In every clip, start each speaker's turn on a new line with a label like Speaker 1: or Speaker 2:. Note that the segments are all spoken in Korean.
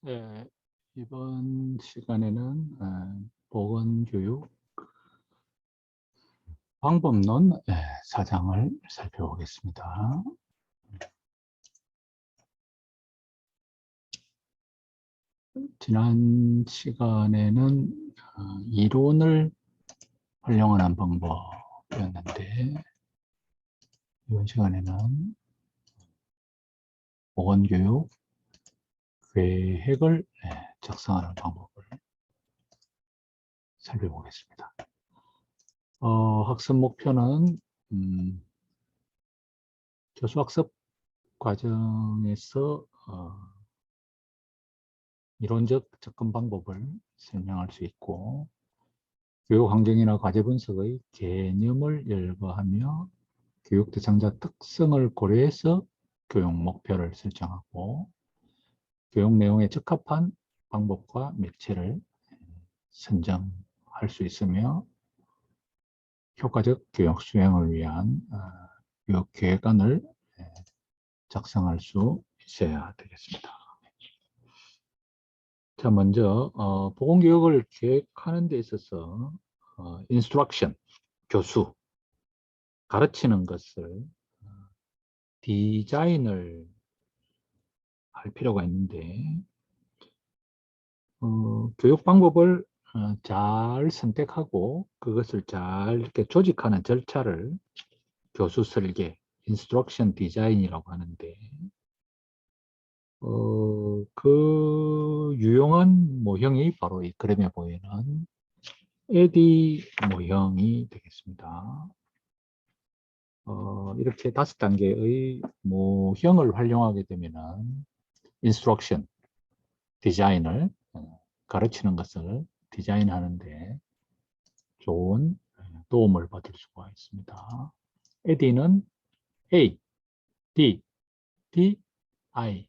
Speaker 1: 네, 이번 시간에는 보건교육 방법론 4장을 살펴보겠습니다. 지난 시간에는 이론을 활용하는 방법이었는데, 이번 시간에는 보건교육 계획을 작성하는 방법을 살펴보겠습니다. 학습 목표는 교수학습 과정에서 이론적 접근 방법을 설명할 수 있고, 교육 환경이나 과제 분석의 개념을 열거하며 교육 대상자 특성을 고려해서 교육 목표를 설정하고, 교육 내용에 적합한 방법과 매체를 선정할 수 있으며, 효과적 교육 수행을 위한 교육 계획안을 작성할 수 있어야 되겠습니다. 자, 먼저 보건교육을 계획하는 데 있어서 instruction, 교수, 가르치는 것을 디자인을 할 필요가 있는데, 교육 방법을 잘 선택하고 그것을 잘 이렇게 조직하는 절차를 교수 설계, instruction 디자인이라고 하는데, 그 유용한 모형이 바로 이 그림에 보이는 에디 모형이 되겠습니다. 이렇게 5단계의 모형을 활용하게 되면은 instruction, 디자인을 가르치는 것을 디자인하는데 좋은 도움을 받을 수가 있습니다. 에디는 A, D, D, I,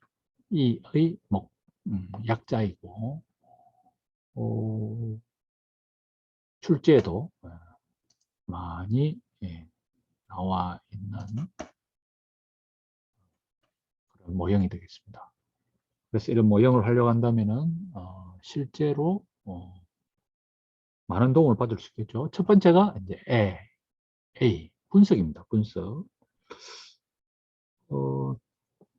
Speaker 1: E의 약자이고, 출제에도 많이 나와 있는 그런 모형이 되겠습니다. 그래서 이런 모형을 활용한다면은 실제로 많은 도움을 받을 수 있겠죠. 첫 번째가 이제 A, 분석입니다. 분석.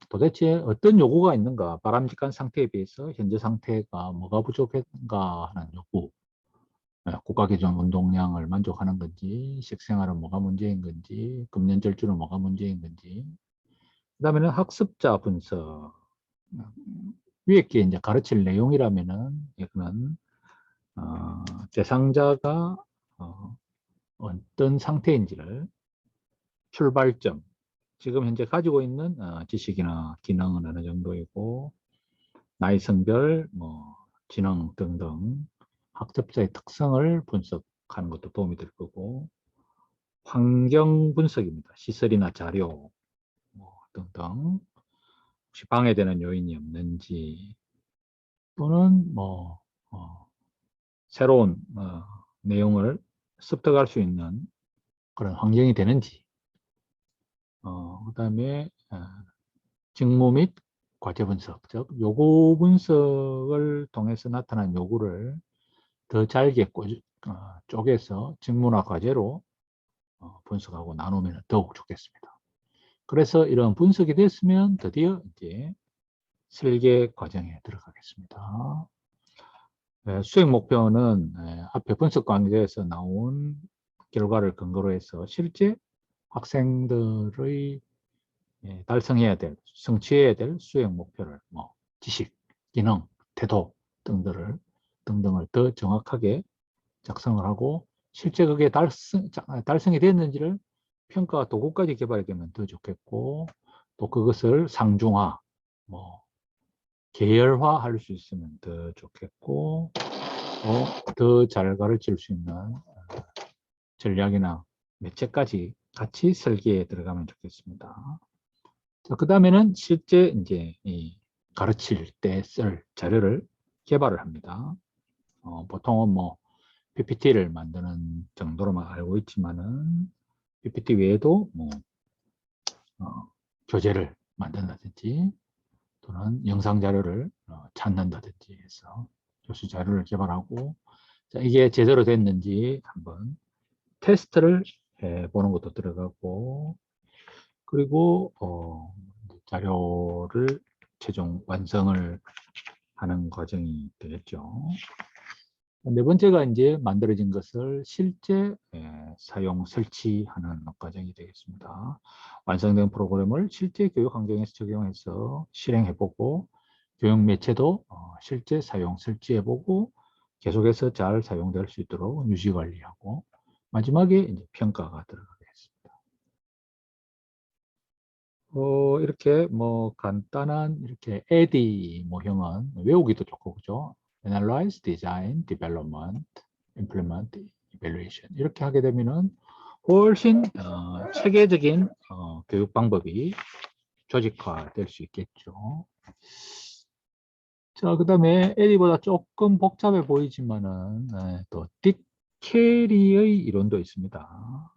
Speaker 1: 도대체 어떤 요구가 있는가, 바람직한 상태에 비해서 현재 상태가 뭐가 부족한가 하는 요구, 국가 기준 운동량을 만족하는 건지, 식생활은 뭐가 문제인 건지, 금년 절주는 뭐가 문제인 건지, 그 다음에는 학습자 분석. 위에 게 이제 가르칠 내용이라면은 이거는 대상자가 어떤 상태인지를, 출발점, 지금 현재 가지고 있는 지식이나 기능은 어느 정도이고, 나이, 성별, 지능 등등 학습자의 특성을 분석하는 것도 도움이 될 거고, 환경 분석입니다. 시설이나 자료 등등, 혹시 방해되는 요인이 없는지, 또는 새로운 내용을 습득할 수 있는 그런 환경이 되는지, 그 다음에 직무 및 과제 분석, 즉 요구 분석을 통해서 나타난 요구를 더 잘게 쪼개서 직무나 과제로 분석하고 나누면 더욱 좋겠습니다. 그래서 이런 분석이 됐으면 드디어 이제 설계 과정에 들어가겠습니다. 수행 목표는 앞에 분석 관계에서 나온 결과를 근거로 해서 실제 학생들의 달성해야 될, 성취해야 될 수행 목표를, 지식, 기능, 태도 등등을 더 정확하게 작성을 하고, 실제 그게 달성이 됐는지를 평가 도구까지 개발이 되면 더 좋겠고, 또 그것을 상중하, 계열화할 수 있으면 더 좋겠고, 더 잘 가르칠 수 있는 전략이나 매체까지 같이 설계에 들어가면 좋겠습니다. 그 다음에는 실제 이제 가르칠 때 쓸 자료를 개발을 합니다. 보통은 PPT를 만드는 정도로만 알고 있지만은, PPT 외에도 교재를 만든다든지, 또는 영상 자료를 찾는다든지 해서 교수 자료를 개발하고, 자, 이게 제대로 됐는지 한번 테스트를 해보는 것도 들어가고, 그리고 자료를 최종 완성을 하는 과정이 되겠죠. 네 번째가 이제 만들어진 것을 실제 사용 설치하는 과정이 되겠습니다. 완성된 프로그램을 실제 교육 환경에서 적용해서 실행해보고, 교육 매체도 실제 사용 설치해보고, 계속해서 잘 사용될 수 있도록 유지 관리하고, 마지막에 이제 평가가 들어가겠습니다. 이렇게 뭐 간단한 이렇게 AD 모형은 외우기도 좋고, 그죠? Analyze, Design, Development, Implement, Evaluation 이렇게 하게 되면은 훨씬 체계적인 교육 방법이 조직화될 수 있겠죠. 자, 그 다음에 AD보다 조금 복잡해 보이지만은 또 딕캐리의 이론도 있습니다.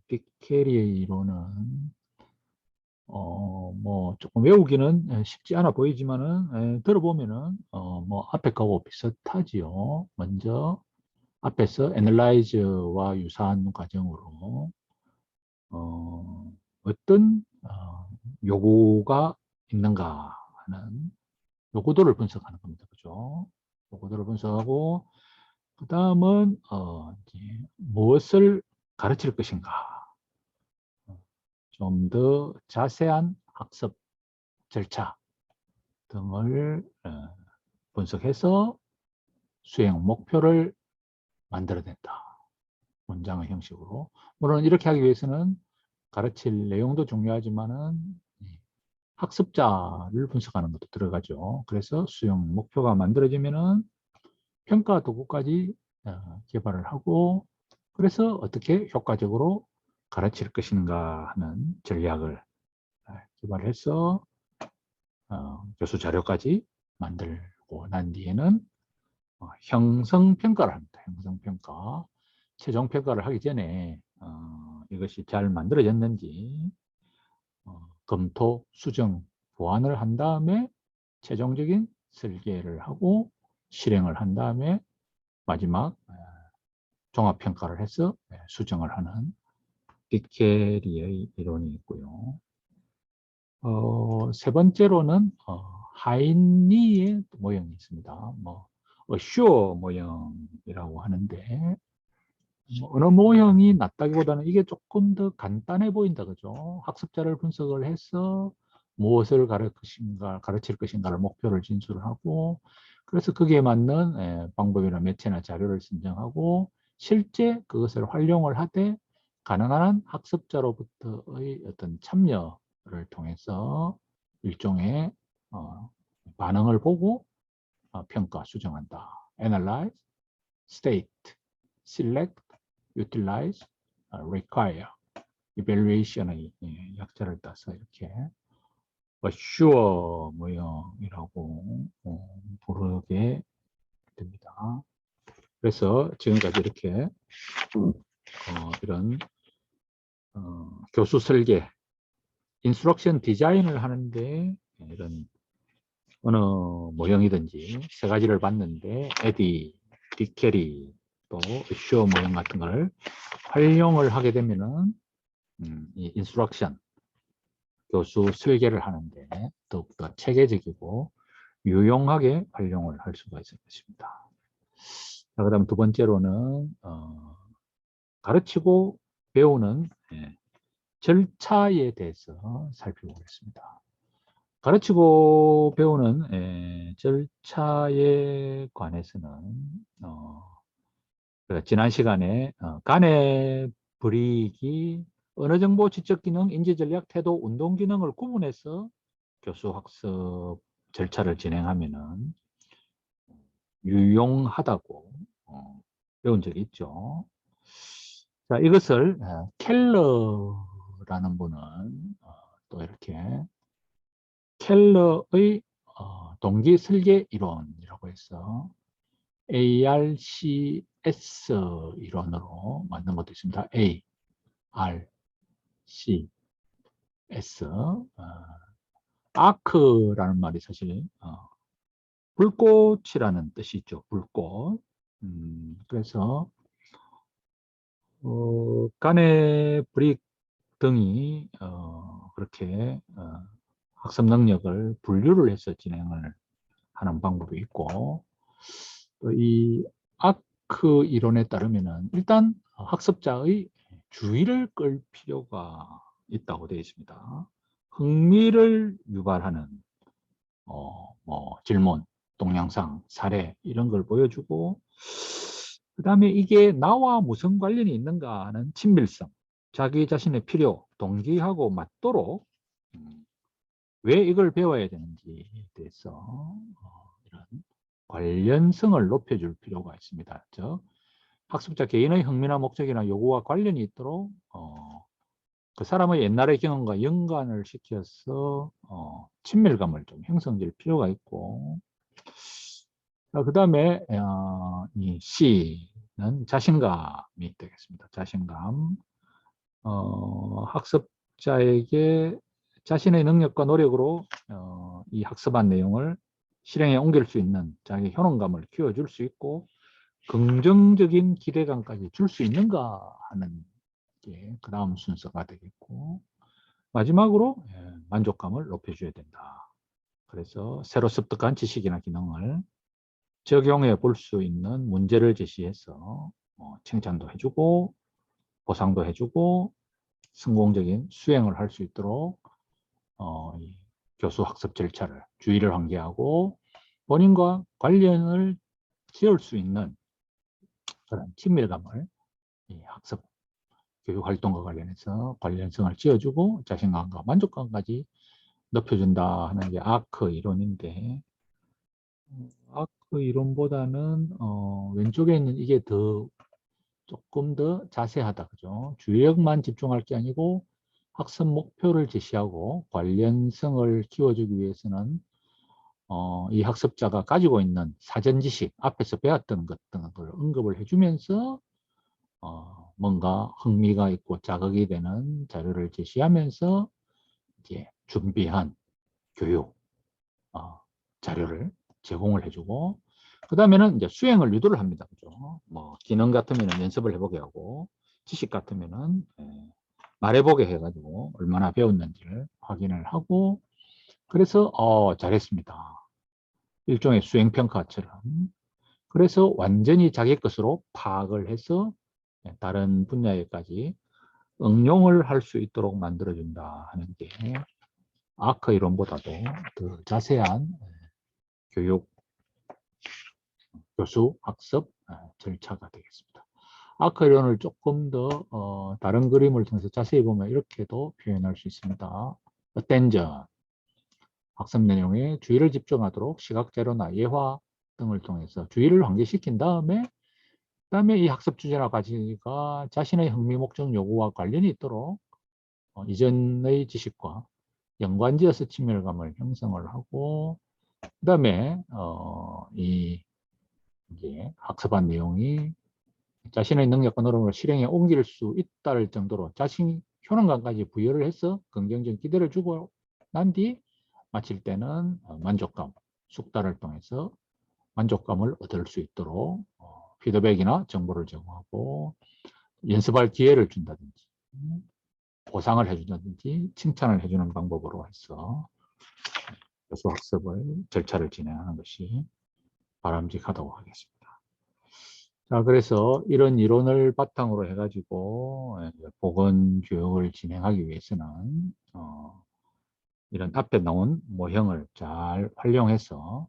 Speaker 1: 딕캐리의 이론은 뭐 조금 외우기는 쉽지 않아 보이지만은 들어보면은 뭐 앞에 거하고 비슷하지요. 먼저 앞에서 애널라이즈와 유사한 과정으로 어떤 요구가 있는가 하는 요구도를 분석하는 겁니다. 그죠? 요구도를 분석하고 그 다음은 이제 무엇을 가르칠 것인가, 좀 더 자세한 학습 절차 등을 분석해서 수행 목표를 만들어낸다. 문장의 형식으로. 물론 이렇게 하기 위해서는 가르칠 내용도 중요하지만은 학습자를 분석하는 것도 들어가죠. 그래서 수용 목표가 만들어지면은 평가 도구까지 개발을 하고, 그래서 어떻게 효과적으로 가르칠 것인가 하는 전략을 개발해서 교수 자료까지 만들고 난 뒤에는 형성평가를 합니다. 형성평가. 최종평가를 하기 전에 이것이 잘 만들어졌는지 검토, 수정, 보완을 한 다음에 최종적인 설계를 하고 실행을 한 다음에 마지막 종합평가를 해서 수정을 하는 빅캐리의 이론이 있고요. 세 번째로는 하이니의 모형이 있습니다. 뭐 어슈어 모형이라고 하는데 어느 모형이 낫다기보다는 이게 조금 더 간단해 보인다, 그죠? 학습자를 분석을 해서 무엇을 가르칠 것인가를 목표를 진술하고, 그래서 거기에 맞는 방법이나 매체나 자료를 선정하고, 실제 그것을 활용을 하되 가능한 한 학습자로부터의 어떤 참여를 통해서 일종의 반응을 보고 평가, 수정한다. Analyze, State, Select, Utilize, Require, Evaluation의 약자를 따서 이렇게 Assure 모형이라고 부르게 됩니다. 그래서 지금까지 이렇게 이런 교수 설계, 인스트럭션 디자인을 하는데 이런 어느 모형이든지 세 가지를 봤는데 에디, 딕캐리, 또 쉬어 모형 같은 걸 활용을 하게 되면은 이 인스트럭션, 교수 설계를 하는데 더욱더 체계적이고 유용하게 활용을 할 수가 있을 것입니다. 자, 그다음 두 번째로는 가르치고 배우는 절차에 대해서 살펴보겠습니다. 가르치고 배우는 절차에 관해서는 지난 시간에 간의 불이익이 어느 정보, 지적 기능, 인지 전략, 태도, 운동 기능을 구분해서 교수 학습 절차를 진행하면은 유용하다고 배운 적이 있죠. 자, 이것을 켈러라는 분은 또 이렇게 켈러의 동기 설계 이론이라고 해서 ARCS 이론으로 만든 것도 있습니다. A, R, C, S. 아크라는 말이 사실 불꽃이라는 뜻이 있죠. 불꽃. 그래서 간의 브릭 등이 그렇게 학습 능력을 분류를 해서 진행을 하는 방법이 있고, 또 이 아크 이론에 따르면은 일단 학습자의 주의를 끌 필요가 있다고 되어 있습니다. 흥미를 유발하는 뭐 질문, 동영상, 사례 이런 걸 보여주고, 그 다음에 이게 나와 무슨 관련이 있는가 하는 친밀성, 자기 자신의 필요, 동기하고 맞도록 왜 이걸 배워야 되는지에 대해서 이런 관련성을 높여줄 필요가 있습니다. 즉, 학습자 개인의 흥미나 목적이나 요구와 관련이 있도록 그 사람의 옛날의 경험과 연관을 시켜서 친밀감을 좀 형성될 필요가 있고, 그 다음에 이 C는 자신감이 되겠습니다. 자신감. 학습자에게 자신의 능력과 노력으로 이 학습한 내용을 실행에 옮길 수 있는 자기 효능감을 키워줄 수 있고, 긍정적인 기대감까지 줄 수 있는가 하는 게 그 다음 순서가 되겠고, 마지막으로 만족감을 높여줘야 된다. 그래서 새로 습득한 지식이나 기능을 적용해 볼 수 있는 문제를 제시해서 칭찬도 해주고 보상도 해주고 성공적인 수행을 할 수 있도록 이 교수 학습 절차를 주의를 환기하고 본인과 관련을 지을 수 있는 그런 친밀감을 이 학습 교육 활동과 관련해서 관련성을 지어주고 자신감과 만족감까지 높여준다 하는 게 아크 이론인데, 아크 이론보다는 왼쪽에 있는 이게 더 조금 더 자세하다, 그죠? 주역만 집중할 게 아니고 학습 목표를 제시하고 관련성을 키워주기 위해서는 이 학습자가 가지고 있는 사전 지식, 앞에서 배웠던 것 등을 언급을 해주면서 뭔가 흥미가 있고 자극이 되는 자료를 제시하면서 이제 준비한 교육 자료를 제공을 해주고, 그 다음에는 이제 수행을 유도를 합니다. 그죠? 뭐 기능 같으면 연습을 해보게 하고, 지식 같으면은 말해보게 해가지고 얼마나 배웠는지를 확인을 하고, 그래서 잘했습니다. 일종의 수행평가처럼. 그래서 완전히 자기 것으로 파악을 해서 다른 분야에까지 응용을 할 수 있도록 만들어준다 하는 게 아크 이론보다도 더 자세한 교육, 교수, 학습 절차가 되겠습니다. 아크 이론을 조금 더 다른 그림을 통해서 자세히 보면 이렇게도 표현할 수 있습니다. attention, 학습 내용에 주의를 집중하도록 시각자료나 예화 등을 통해서 주의를 환기시킨 다음에 그다음에 이 학습 주제나 가치가 자신의 흥미, 목적, 요구와 관련이 있도록 이전의 지식과 연관지어서 친밀감을 형성을 하고, 그다음에 이게 학습한 내용이 자신의 능력과 노력을 실행에 옮길 수 있다를 정도로 자신 효능감까지 부여를 해서 긍정적인 기대를 주고 난 뒤 마칠 때는 만족감, 숙달을 통해서 만족감을 얻을 수 있도록 피드백이나 정보를 제공하고 연습할 기회를 준다든지 보상을 해준다든지 칭찬을 해주는 방법으로 해서 교수 학습을 절차를 진행하는 것이 바람직하다고 하겠습니다. 자, 그래서 이런 이론을 바탕으로 해가지고 보건 교육을 진행하기 위해서는 이런 앞에 나온 모형을 잘 활용해서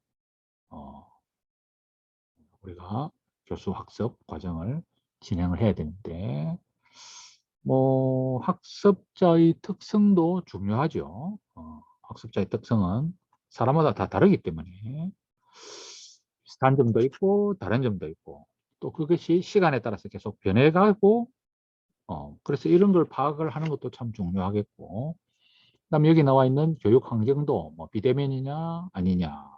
Speaker 1: 우리가 교수 학습 과정을 진행을 해야 되는데, 뭐 학습자의 특성도 중요하죠. 학습자의 특성은 사람마다 다 다르기 때문에 비슷한 점도 있고 다른 점도 있고, 또 그것이 시간에 따라서 계속 변해가고 그래서 이런 걸 파악을 하는 것도 참 중요하겠고, 그다음에 여기 나와 있는 교육 환경도 뭐 비대면이냐 아니냐,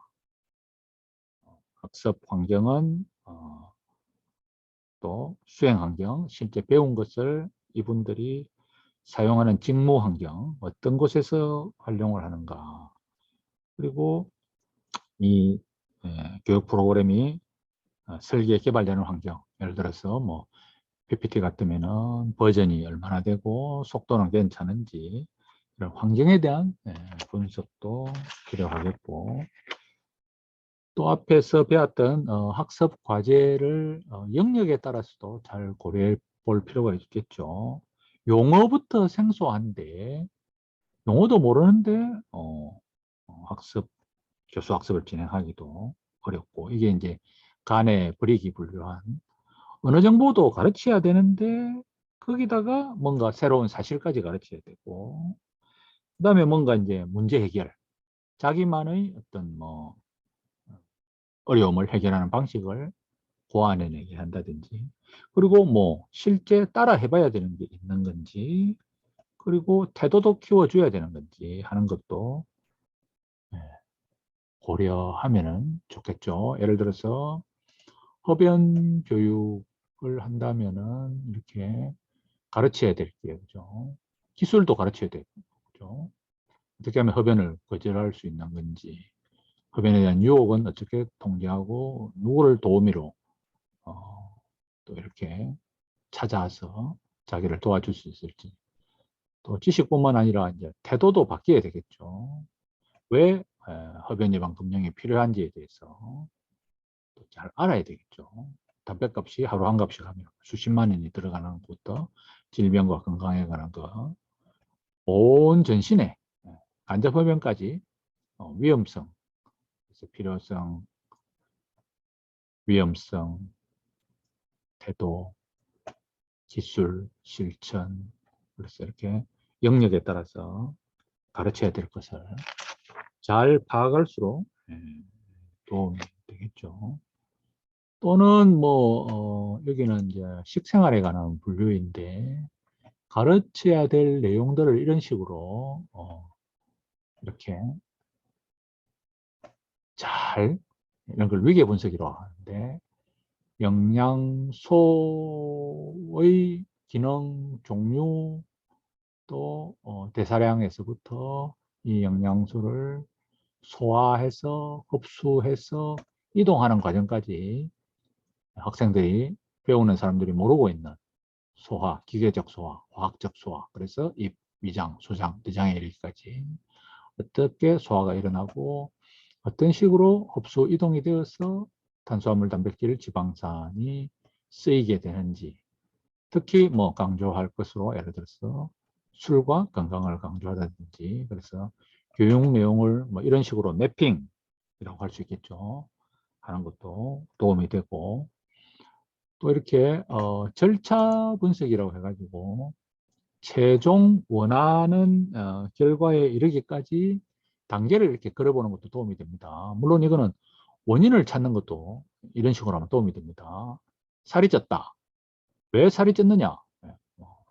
Speaker 1: 학습 환경은 또 수행 환경, 실제 배운 것을 이분들이 사용하는 직무 환경, 어떤 곳에서 활용을 하는가, 그리고 이 교육 프로그램이 설계 개발되는 환경, 예를 들어서 뭐 PPT 같으면은 버전이 얼마나 되고 속도는 괜찮은지 이런 환경에 대한 분석도 필요하겠고, 또 앞에서 배웠던 학습 과제를 영역에 따라서도 잘 고려해 볼 필요가 있겠죠. 용어부터 생소한데 용어도 모르는데 학습 교수 학습을 진행하기도 어렵고, 이게 이제 간의 불이익이 분류한 언어 정보도 가르쳐야 되는데 거기다가 뭔가 새로운 사실까지 가르쳐야 되고, 그다음에 뭔가 이제 문제 해결, 자기만의 어떤 뭐 어려움을 해결하는 방식을 고안해내게 한다든지, 그리고 뭐 실제 따라 해봐야 되는 게 있는 건지, 그리고 태도도 키워줘야 되는 건지 하는 것도 예, 고려하면은 좋겠죠. 예를 들어서 흡연 교육을 한다면은 이렇게 가르쳐야 될 게, 그죠? 기술도 가르쳐야 되고, 그죠? 어떻게 하면 흡연을 거절할 수 있는 건지, 흡연에 대한 유혹은 어떻게 통제하고, 누구를 도우미로 어, 또 이렇게 찾아서 자기를 도와줄 수 있을지, 또 지식뿐만 아니라 이제 태도도 바뀌어야 되겠죠. 왜 흡연 예방 금령이 필요한지에 대해서 또 잘 알아야 되겠죠. 담배값이 하루 한 값씩 하면 수십만 원이 들어가는 것부터 질병과 건강에 관한 거, 온 전신에 간접흡연까지 위험성, 그래서 필요성, 위험성, 태도, 기술, 실천, 그래서 이렇게 영역에 따라서 가르쳐야 될 것을 잘 파악할수록 도움이 되겠죠. 또는 뭐 여기는 이제 식생활에 관한 분류인데, 가르쳐야 될 내용들을 이런 식으로 이렇게 잘, 이런 걸 위계 분석이라고 하는데, 영양소의 기능, 종류, 또 대사량에서부터 이 영양소를 소화해서 흡수해서 이동하는 과정까지 학생들이, 배우는 사람들이 모르고 있는 소화, 기계적 소화, 화학적 소화, 그래서 입, 위장, 소장, 내장에 이르기까지 어떻게 소화가 일어나고 어떤 식으로 흡수 이동이 되어서 탄수화물, 단백질, 지방산이 쓰이게 되는지, 특히 뭐 강조할 것으로 예를 들어서 술과 건강을 강조하다든지, 그래서 교육 내용을 뭐 이런 식으로 매핑이라고 할 수 있겠죠. 하는 것도 도움이 되고, 또 이렇게 절차 분석이라고 해가지고 최종 원하는 결과에 이르기까지 단계를 이렇게 걸어보는 것도 도움이 됩니다. 물론 이거는 원인을 찾는 것도 이런 식으로 하면 도움이 됩니다. 살이 쪘다. 왜 살이 쪘느냐? 뭐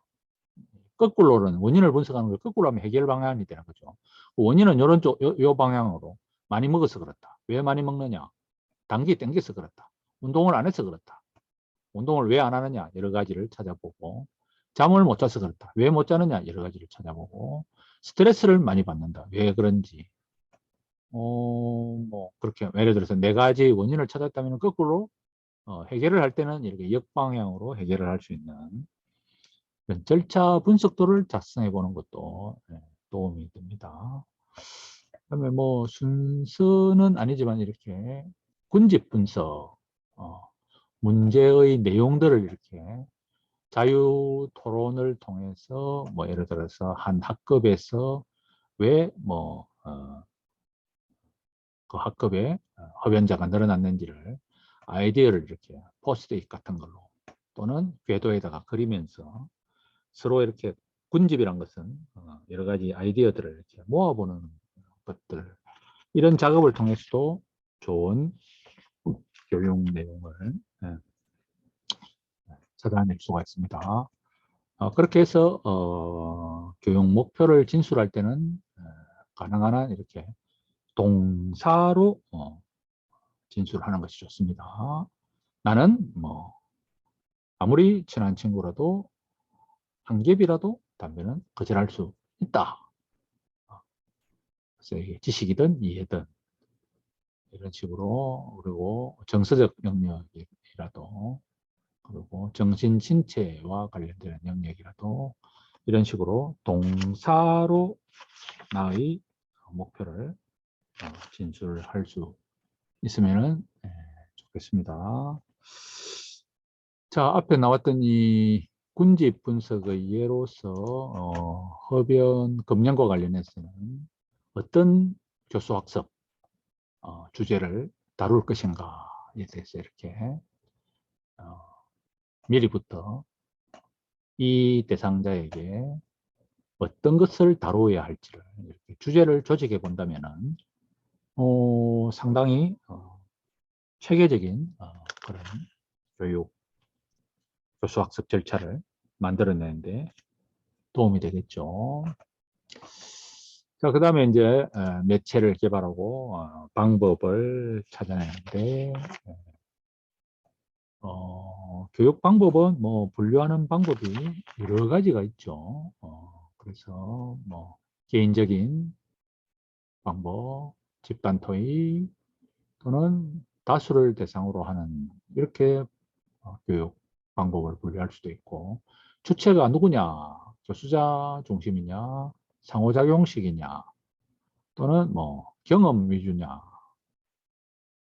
Speaker 1: 거꾸로는 원인을 분석하는 걸 거꾸로 하면 해결 방향이 되는 거죠. 원인은 이런 쪽, 요 방향으로 많이 먹어서 그렇다. 왜 많이 먹느냐? 단기 땡겨서 그렇다. 운동을 안 해서 그렇다. 운동을 왜 안 하느냐? 여러 가지를 찾아보고, 잠을 못 자서 그렇다. 왜 못 자느냐? 여러 가지를 찾아보고, 스트레스를 많이 받는다. 왜 그런지. 뭐, 그렇게, 예를 들어서 네 가지 원인을 찾았다면 거꾸로 해결을 할 때는 이렇게 역방향으로 해결을 할 수 있는 그런 절차 분석도를 작성해 보는 것도 도움이 됩니다. 그다음에 뭐 순서는 아니지만 이렇게 군집 분석, 문제의 내용들을 이렇게 자유 토론을 통해서 뭐 예를 들어서 한 학급에서 왜 뭐 그 학급에 흡연자가 늘어났는지를 아이디어를 이렇게 포스트잇 같은 걸로 또는 궤도에다가 그리면서 서로 이렇게, 군집이란 것은 여러 가지 아이디어들을 이렇게 모아보는 것들, 이런 작업을 통해서도 좋은 교육 내용을 예, 찾아낼 수가 있습니다. 그렇게 해서 교육 목표를 진술할 때는 가능한 한 이렇게 동사로 진술하는 것이 좋습니다. 나는 뭐 아무리 친한 친구라도 한 겹이라도 담배는 거절할 수 있다. 그래서 이게 지식이든 이해든 이런 식으로, 그리고 정서적 영역이라도, 그리고 정신 신체와 관련된 영역이라도 이런 식으로 동사로 나의 목표를 진술할 수 있으면 좋겠습니다. 자, 앞에 나왔던 이 군집 분석의 예로서 흡연 금연과 관련해서는 어떤 교수학습 주제를 다룰 것인가에 대해서 이렇게 미리부터 이 대상자에게 어떤 것을 다루어야 할지를 이렇게 주제를 조직해 본다면은 상당히 체계적인 그런 교육 교수학습 절차를 만들어내는데 도움이 되겠죠. 자, 그 다음에 이제 매체를 개발하고 방법을 찾아내는데 교육 방법은 뭐 분류하는 방법이 여러 가지가 있죠. 그래서 뭐 개인적인 방법, 집단 토의 또는 다수를 대상으로 하는 이렇게 교육 방법을 분류할 수도 있고, 주체가 누구냐, 교수자 중심이냐, 상호작용식이냐, 또는 뭐 경험 위주냐,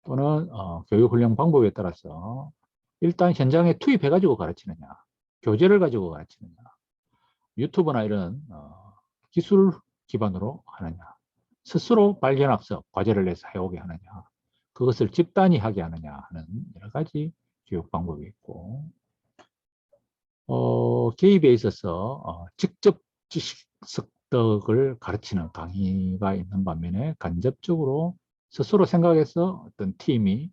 Speaker 1: 또는 교육훈련 방법에 따라서 일단 현장에 투입해 가지고 가르치느냐, 교재를 가지고 가르치느냐, 유튜브나 이런 기술 기반으로 하느냐, 스스로 발견학습 과제를 내서 해오게 하느냐, 그것을 집단이 하게 하느냐 하는 여러 가지 교육 방법이 있고, 개입에 있어서 직접 지식 습득을 가르치는 강의가 있는 반면에 간접적으로 스스로 생각해서 어떤 팀이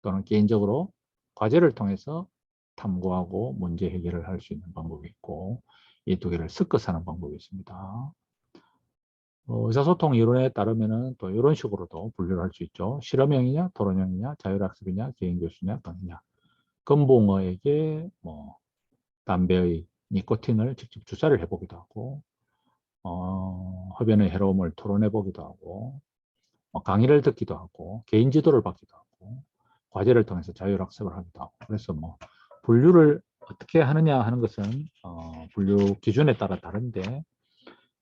Speaker 1: 또는 개인적으로 과제를 통해서 탐구하고 문제 해결을 할 수 있는 방법이 있고, 이 두 개를 섞어서 하는 방법이 있습니다. 의사소통 이론에 따르면은 또 이런 식으로도 분류를 할 수 있죠. 실험형이냐, 토론형이냐, 자율학습이냐, 개인교수냐, 강의냐. 금붕어에게 뭐 담배의 니코틴을 직접 주사를 해보기도 하고, 흡연의 해로움을 토론해 보기도 하고, 강의를 듣기도 하고, 개인 지도를 받기도 하고, 과제를 통해서 자율학습을 하기도 하고. 그래서 뭐 분류를 어떻게 하느냐 하는 것은 분류 기준에 따라 다른데,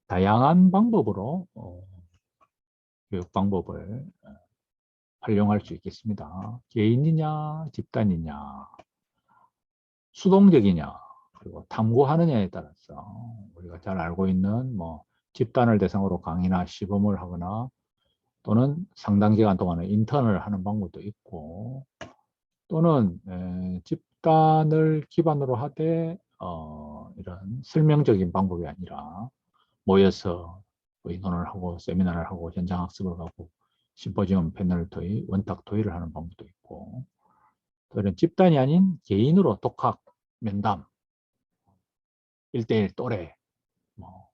Speaker 1: 다양한 방법으로 교육 방법을 활용할 수 있겠습니다. 개인이냐, 집단이냐, 수동적이냐, 그리고 탐구하느냐에 따라서 우리가 잘 알고 있는 뭐 집단을 대상으로 강의나 시범을 하거나 또는 상당 기간 동안에 인턴을 하는 방법도 있고, 또는 집단을 기반으로 하되 이런 설명적인 방법이 아니라 모여서 의논을 하고 세미나를 하고 현장 학습을 하고 심포지엄 패널 토의, 원탁 토의를 하는 방법도 있고, 또 이런 집단이 아닌 개인으로 독학, 면담, 1대1 또래, 뭐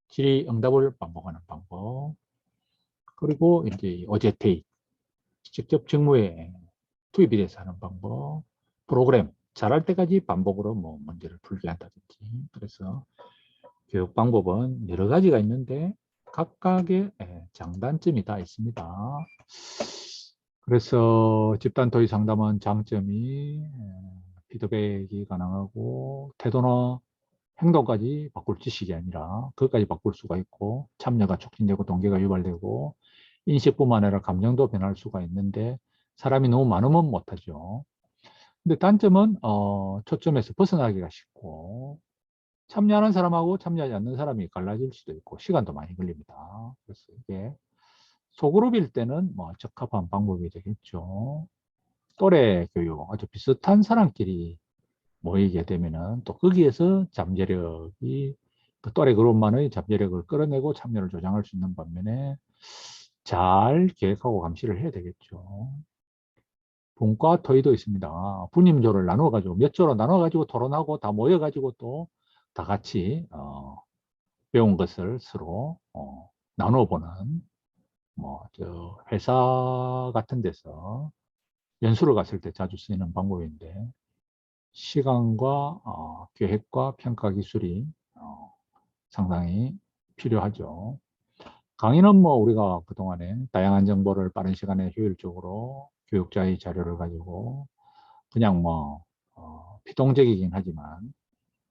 Speaker 1: 질의응답을 반복하는 방법, 그리고 이제 어제테이, 직접 직무에 투입이 돼서 하는 방법, 프로그램, 잘할 때까지 반복으로 뭐 문제를 풀게 한다든지. 그래서 교육 방법은 여러 가지가 있는데 각각의 장단점이 다 있습니다. 그래서 집단 토의 상담은 장점이 피드백이 가능하고 태도나 행동까지 바꿀 지식이 아니라 그것까지 바꿀 수가 있고, 참여가 촉진되고 동기가 유발되고 인식뿐만 아니라 감정도 변할 수가 있는데 사람이 너무 많으면 못하죠. 근데 단점은 초점에서 벗어나기가 쉽고, 참여하는 사람하고 참여하지 않는 사람이 갈라질 수도 있고 시간도 많이 걸립니다. 그래서 이게 소그룹일 때는 뭐 적합한 방법이 되겠죠. 또래 교육, 아주 비슷한 사람끼리 모이게 되면은 또 거기에서 잠재력이, 그 또래 그룹만의 잠재력을 끌어내고 참여를 조장할 수 있는 반면에 잘 계획하고 감시를 해야 되겠죠. 분과 토의도 있습니다. 분임조를 나누어 가지고 몇 조로 나누어 가지고 토론하고 다 모여 가지고 또 다 같이 배운 것을 서로 나누어 보는, 뭐 저 회사 같은 데서 연수를 갔을 때 자주 쓰이는 방법인데, 시간과 계획과 평가 기술이 상당히 필요하죠. 강의는 뭐 우리가 그동안에 다양한 정보를 빠른 시간에 효율적으로 교육자의 자료를 가지고 그냥 뭐 피동적이긴 하지만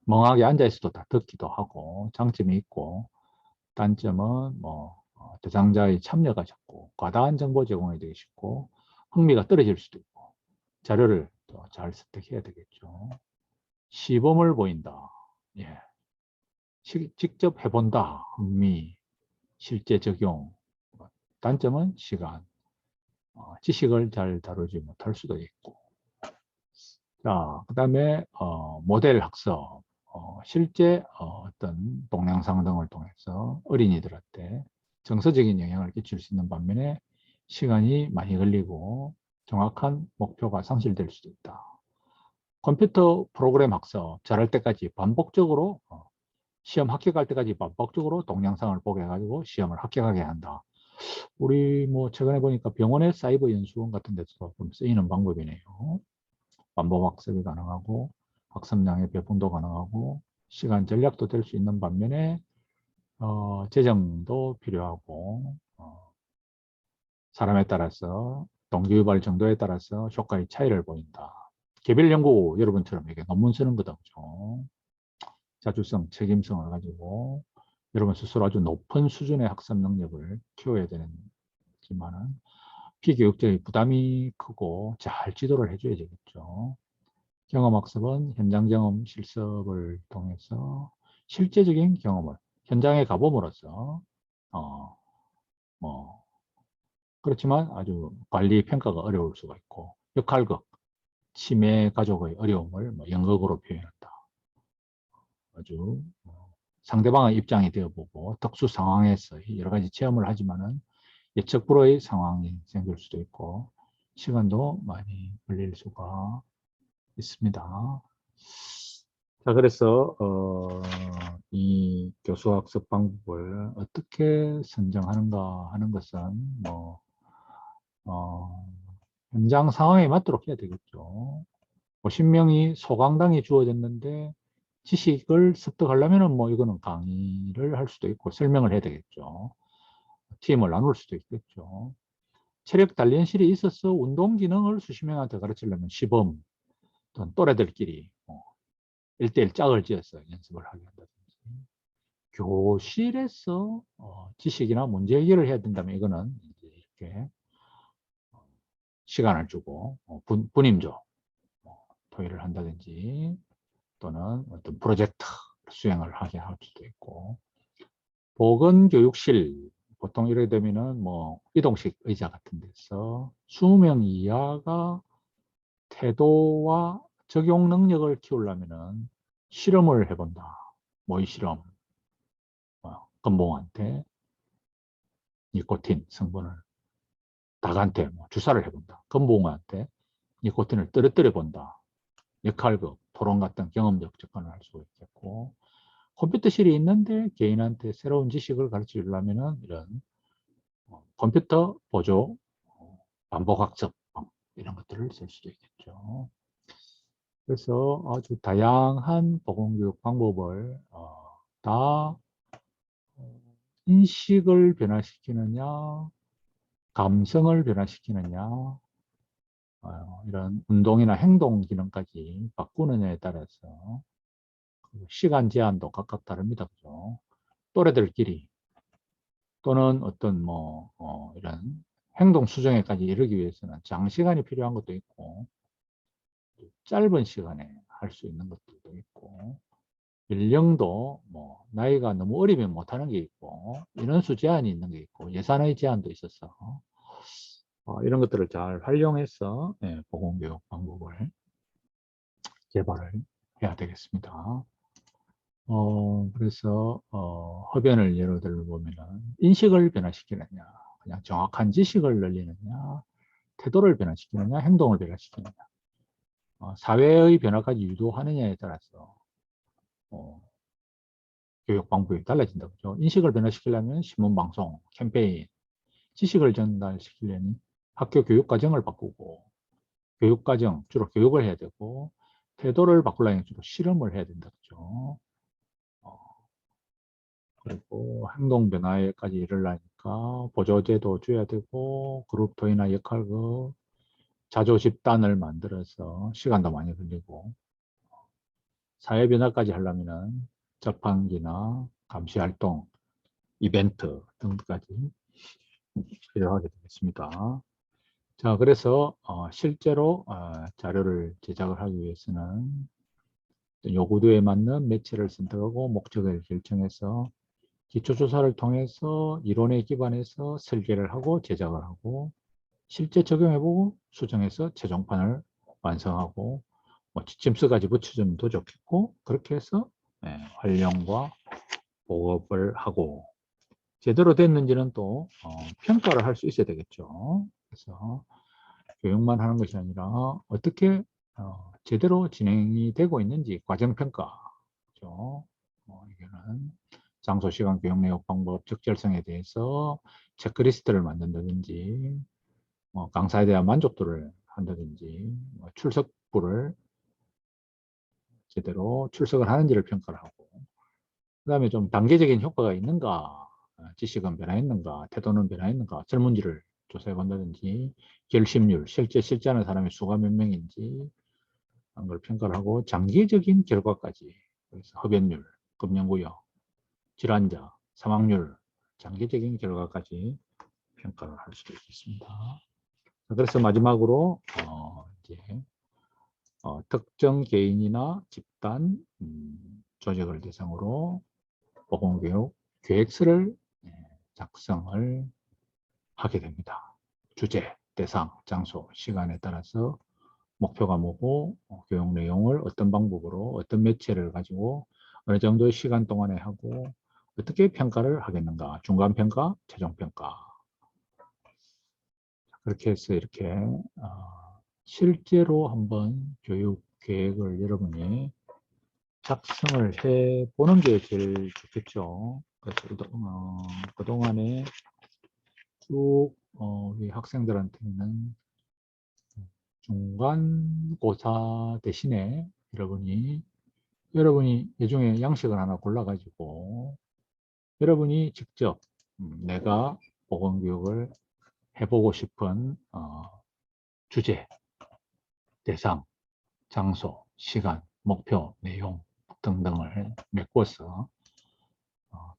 Speaker 1: 멍하게 앉아 있어도 다 듣기도 하고 장점이 있고 단점은 뭐 대상자의 참여가 적고 과다한 정보 제공이 되기 쉽고 흥미가 떨어질 수도 있고 자료를 또 잘 선택해야 되겠죠. 시범을 보인다. 예. 직접 해본다. 흥미, 실제 적용. 단점은 시간, 지식을 잘 다루지 못할 수도 있고. 자, 그 다음에 모델 학습. 실제 어떤 동영상 등을 통해서 어린이들한테 정서적인 영향을 끼칠 수 있는 반면에 시간이 많이 걸리고 정확한 목표가 상실될 수도 있다. 컴퓨터 프로그램 학습 잘할 때까지 반복적으로 시험 합격할 때까지 반복적으로 동영상을 보게 해가지고 시험을 합격하게 한다. 우리 뭐 최근에 보니까 병원의 사이버 연수원 같은 데서 좀 쓰이는 방법이네요. 반복 학습이 가능하고 학습량의 배분도 가능하고 시간 전략도 될 수 있는 반면에 재정도 필요하고 사람에 따라서 동기유발 정도에 따라서 효과의 차이를 보인다. 개별 연구 여러분처럼 이게 논문 쓰는 거다. 그죠? 자주성, 책임성을 가지고 여러분 스스로 아주 높은 수준의 학습 능력을 키워야 되지만은 피교육적인 부담이 크고 잘 지도를 해줘야 되겠죠. 경험학습은 현장 경험 실습을 통해서 실제적인 경험을 현장에 가봄으로써 뭐 그렇지만 아주 관리 평가가 어려울 수가 있고 역할극, 치매 가족의 어려움을 뭐 연극으로 표현한다. 아주 상대방의 입장이 되어보고 특수 상황에서 여러 가지 체험을 하지만은 예측 불허의 상황이 생길 수도 있고 시간도 많이 걸릴 수가 있습니다. 자, 그래서 이 교수학습 방법을 어떻게 선정하는가 하는 것은 뭐 현장 상황에 맞도록 해야 되겠죠. 50명이 소강당이 주어졌는데 지식을 습득하려면 뭐 이거는 강의를 할 수도 있고 설명을 해야 되겠죠. 팀을 나눌 수도 있겠죠. 체력 단련실이 있어서 운동 기능을 수십 명한테 가르치려면 시범 또는 또래들끼리 1대1 짝을 지어서 연습을 하게 한다든지 교실에서 지식이나 문제 해결을 해야 된다면 이거는 이제 이렇게 시간을 주고 분임조 토의를 한다든지 또는 어떤 프로젝트 수행을 하게 할 수도 있고 보건교육실 보통 이렇게 되면은 뭐 이동식 의자 같은 데서 20명 이하가 태도와 적용 능력을 키우려면은 실험을 해본다. 모의 실험. 건봉한테 니코틴 성분을 닭한테 뭐 주사를 해본다. 건봉한테 니코틴을 떨어뜨려 본다. 역할극, 토론 같은 경험적 접근을 할 수가 있겠고 컴퓨터실이 있는데 개인한테 새로운 지식을 가르쳐 주려면은 이런 컴퓨터 보조, 반복 학습 이런 것들을 쓸 수도 있겠죠. 그래서 아주 다양한 보건교육 방법을 다 인식을 변화시키느냐, 감성을 변화시키느냐, 이런 운동이나 행동 기능까지 바꾸느냐에 따라서 시간 제한도 각각 다릅니다. 그죠? 또래들끼리 또는 어떤 뭐 이런 행동 수정에까지 이르기 위해서는 장시간이 필요한 것도 있고 짧은 시간에 할 수 있는 것들도 있고 연령도 뭐 나이가 너무 어리면 못하는 게 있고 인원수 제한이 있는 게 있고 예산의 제한도 있어서 이런 것들을 잘 활용해서 보건교육 방법을 개발을 해야 되겠습니다. 그래서 흡연을 예로 들어보면은 인식을 변화시키느냐 그냥 정확한 지식을 늘리느냐 태도를 변화시키느냐 행동을 변화시키느냐 사회의 변화까지 유도하느냐에 따라서 교육 방법이 달라진다. 그죠? 인식을 변화시키려면 신문방송, 캠페인, 지식을 전달시키려면 학교 교육과정을 바꾸고 교육과정, 주로 교육을 해야 되고 태도를 바꾸려면 주로 실험을 해야 된다. 그죠? 그리고 행동 변화에까지 이르려면 하니까 보조제도 줘야 되고 그룹 토의나 역할극, 자조 집단을 만들어서 시간도 많이 걸리고 사회 변화까지 하려면은 자판기나 감시 활동, 이벤트 등까지 필요하게 되겠습니다. 자, 그래서 실제로 자료를 제작을 하기 위해서는 요구도에 맞는 매체를 선택하고 목적을 결정해서 기초조사를 통해서 이론에 기반해서 설계를 하고 제작을 하고 실제 적용해보고 수정해서 최종판을 완성하고 뭐 지침서까지 붙여주면 더 좋겠고 그렇게 해서 활용과 보급을 하고 제대로 됐는지는 또 평가를 할 수 있어야 되겠죠. 그래서 교육만 하는 것이 아니라 어떻게 제대로 진행이 되고 있는지 과정평가죠. 이거는 장소, 시간, 교육 내용, 방법, 적절성에 대해서 체크리스트를 만든다든지 강사에 대한 만족도를 한다든지 출석부를 제대로 출석을 하는지를 평가를 하고 그 다음에 좀 단계적인 효과가 있는가 지식은 변화했는가 태도는 변화했는가 설문지를 조사해 본다든지 결심률 실제 실제하는 사람의 수가 몇 명인지 하는 걸 평가를 하고 장기적인 결과까지 그래서 흡연율, 금연구역, 질환자, 사망률 장기적인 결과까지 평가를 할 수도 있겠습니다. 그래서 마지막으로 이제 특정 개인이나 집단, 조직을 대상으로 보건교육 계획서를 작성을 하게 됩니다. 주제, 대상, 장소, 시간에 따라서 목표가 뭐고 교육 내용을 어떤 방법으로 어떤 매체를 가지고 어느 정도의 시간 동안에 하고 어떻게 평가를 하겠는가 중간평가, 최종평가 그렇게 해서 이렇게 실제로 한번 교육 계획을 여러분이 작성을 해 보는 게 제일 좋겠죠. 그래서 그동안에 쭉 우리 학생들한테는 중간고사 대신에 여러분이 예중에 양식을 하나 골라가지고 여러분이 직접 내가 보건교육을 해보고 싶은 주제, 대상, 장소, 시간, 목표, 내용 등등을 메꿔서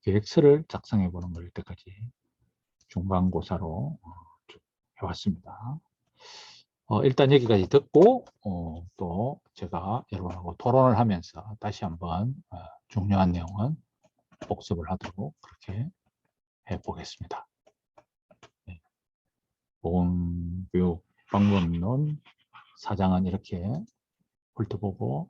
Speaker 1: 계획서를 작성해 보는 걸 이때까지 중간고사로 쭉 해왔습니다. 일단 여기까지 듣고 또 제가 여러분하고 토론을 하면서 다시 한번 중요한 내용은 복습을 하도록 그렇게 해보겠습니다. 네. 보건교육 방법론 4장은 이렇게 훑어보고